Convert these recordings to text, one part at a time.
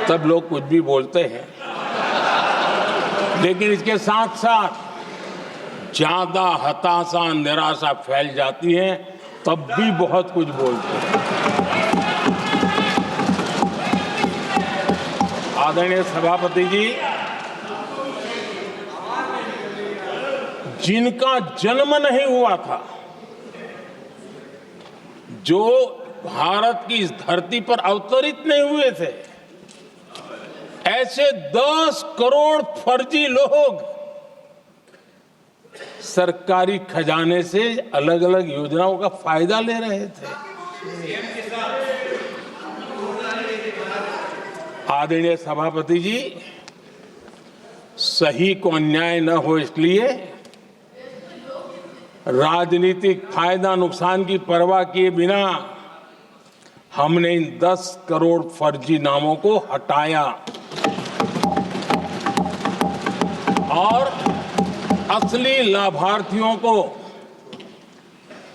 तब लोग कुछ भी बोलते हैं, लेकिन इसके साथ साथ ज्यादा हताशा निराशा फैल जाती है, तब भी बहुत कुछ बोलते हैं। आदरणीय सभापति जी, जिनका जन्म नहीं हुआ था, जो भारत की इस धरती पर अवतरित नहीं हुए थे, ऐसे 10 करोड़ फर्जी लोग सरकारी खजाने से अलग अलग योजनाओं का फायदा ले रहे थे। आदरणीय सभापति जी, सही को अन्याय न हो इसलिए राजनीतिक फायदा नुकसान की परवाह किए बिना हमने इन 10 करोड़ फर्जी नामों को हटाया और असली लाभार्थियों को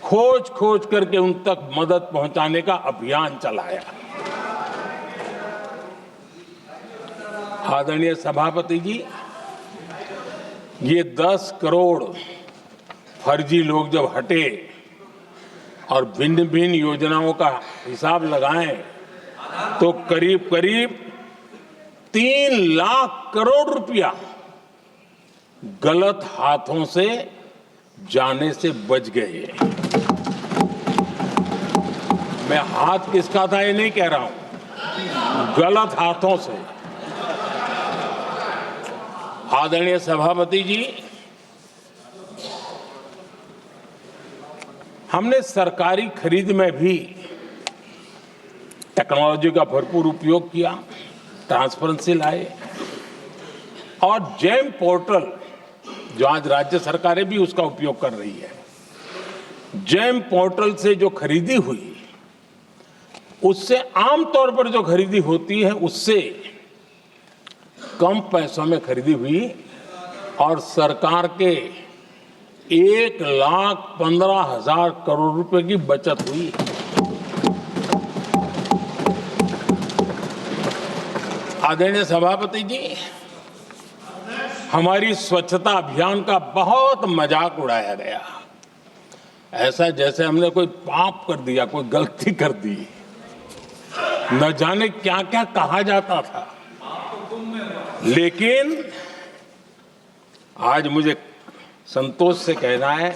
खोज खोज करके उन तक मदद पहुंचाने का अभियान चलाया। आदरणीय सभापति जी, ये 10 करोड़ फर्जी लोग जब हटे और भिन्न भिन्न योजनाओं का हिसाब लगाएं तो करीब करीब 3 लाख करोड़ रुपया गलत हाथों से जाने से बच गए। मैं हाथ किसका था ये नहीं कह रहा हूं, गलत हाथों से। आदरणीय सभापति जी, हमने सरकारी खरीद में भी टेक्नोलॉजी का भरपूर उपयोग किया, ट्रांसपेरेंसी लाए और जेम पोर्टल, जो आज राज्य सरकारें भी उसका उपयोग कर रही है, जेम पोर्टल से जो खरीदी हुई, उससे आमतौर पर जो खरीदी होती है उससे कम पैसों में खरीदी हुई और सरकार के 1,15,000 करोड़ रुपए की बचत हुई। आदरणीय सभापति जी, हमारी स्वच्छता अभियान का बहुत मजाक उड़ाया गया, ऐसा जैसे हमने कोई पाप कर दिया, कोई गलती कर दी, न जाने क्या क्या कहा जाता था। लेकिन आज मुझे संतोष से कहना है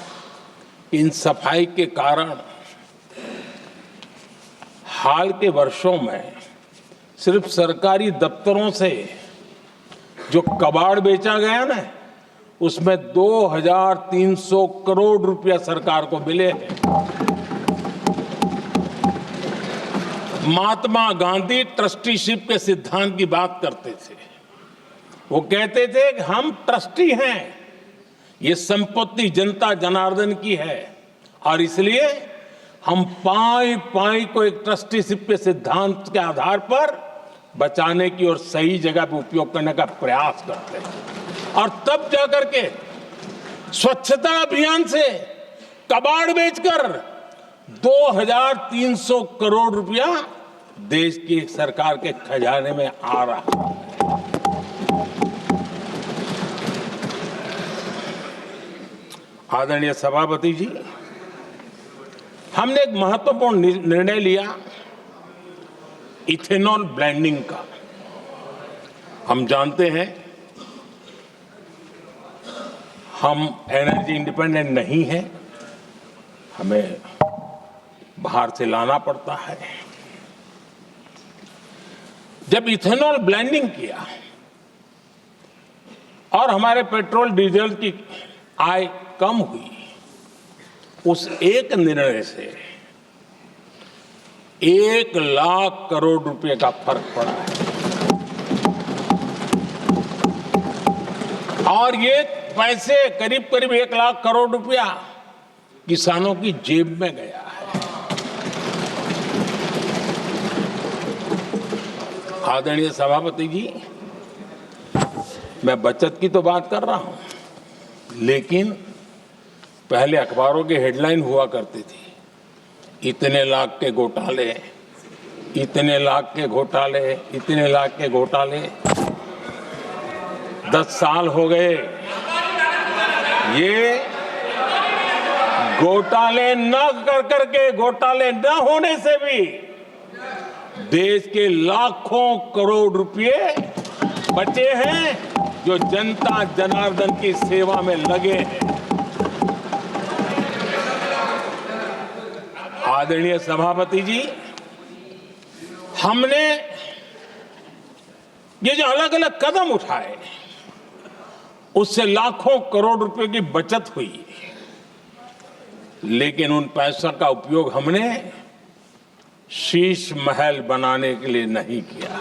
कि इन सफाई के कारण हाल के वर्षों में सिर्फ सरकारी दफ्तरों से जो कबाड़ बेचा गया ना, उसमें 2,300 करोड़ रुपया सरकार को मिले हैं। महात्मा गांधी ट्रस्टीशिप के सिद्धांत की बात करते थे। वो कहते थे कि हम ट्रस्टी हैं, ये संपत्ति जनता जनार्दन की है और इसलिए हम पाई पाई को एक ट्रस्टीशिप के सिद्धांत के आधार पर बचाने की और सही जगह पर उपयोग करने का प्रयास करते हैं। और तब जाकर के स्वच्छता अभियान से कबाड़ बेचकर 2,300 करोड़ रुपया देश की सरकार के खजाने में आ रहा है। आदरणीय सभापति जी, हमने एक महत्वपूर्ण निर्णय लिया इथेनॉल ब्लेंडिंग का। हम जानते हैं हम एनर्जी इंडिपेंडेंट नहीं है, हमें बाहर से लाना पड़ता है। जब इथेनॉल ब्लेंडिंग किया और हमारे पेट्रोल डीजल की आय कम हुई, उस एक निर्णय से 1 लाख करोड़ रुपए का फर्क पड़ा है। और ये पैसे करीब करीब 1 लाख करोड़ रुपया किसानों की जेब में गया है। आदरणीय सभापति जी, मैं बचत की तो बात कर रहा हूं, लेकिन पहले अखबारों की हेडलाइन हुआ करती थी, इतने लाख के घोटाले, इतने लाख के घोटाले, इतने लाख के घोटाले, 10 साल हो गए। ये घोटाले न कर करके, घोटाले न होने से भी देश के लाखों करोड़ रुपए बचे हैं, जो जनता जनार्दन की सेवा में लगे हैं। आदरणीय सभापति जी, हमने ये जो अलग अलग कदम उठाए, उससे लाखों करोड़ रुपए की बचत हुई, लेकिन उन पैसों का उपयोग हमने शीश महल बनाने के लिए नहीं किया।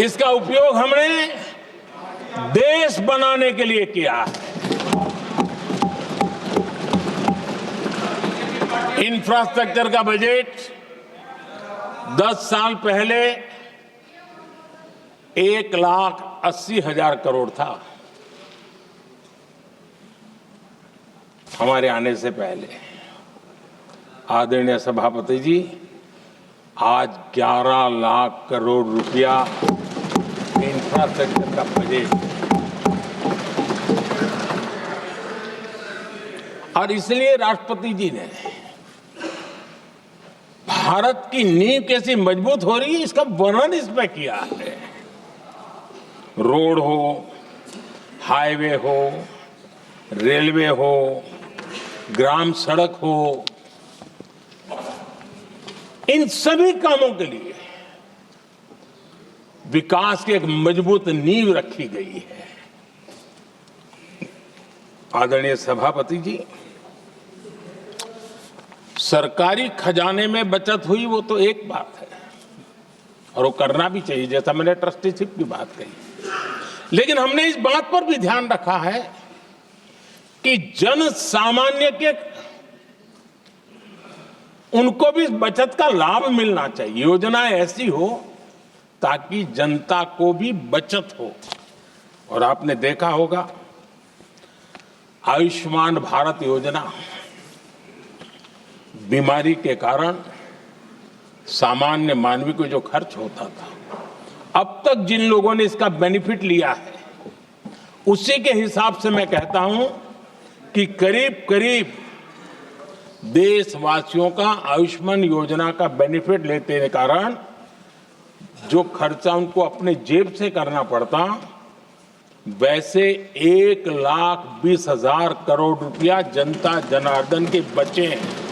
इसका उपयोग हमने देश बनाने के लिए किया है। इंफ्रास्ट्रक्चर का बजट 10 साल पहले 1,80,000 करोड़ था, हमारे आने से पहले। आदरणीय सभापति जी, आज 11 लाख करोड़ रुपया इंफ्रास्ट्रक्चर का बजट, और इसलिए राष्ट्रपति जी ने भारत की नींव कैसी मजबूत हो रही है, इसका वर्णन इसमें किया है। रोड हो, हाईवे हो, रेलवे हो, ग्राम सड़क हो, इन सभी कामों के लिए विकास की एक मजबूत नींव रखी गई है। आदरणीय सभापति जी, सरकारी खजाने में बचत हुई वो तो एक बात है, और वो करना भी चाहिए, जैसा मैंने ट्रस्टीशिप की बात कही। लेकिन हमने इस बात पर भी ध्यान रखा है कि जन सामान्य के उनको भी बचत का लाभ मिलना चाहिए। योजनाएं ऐसी हो ताकि जनता को भी बचत हो। और आपने देखा होगा, आयुष्मान भारत योजना बीमारी के कारण सामान्य मानवी को जो खर्च होता था, अब तक जिन लोगों ने इसका बेनिफिट लिया है, उसी के हिसाब से मैं कहता हूं कि करीब करीब देशवासियों का आयुष्मान योजना का बेनिफिट लेते के कारण जो खर्चा उनको अपने जेब से करना पड़ता, वैसे 1,20,000 करोड़ रुपया जनता जनार्दन के बचे हैं।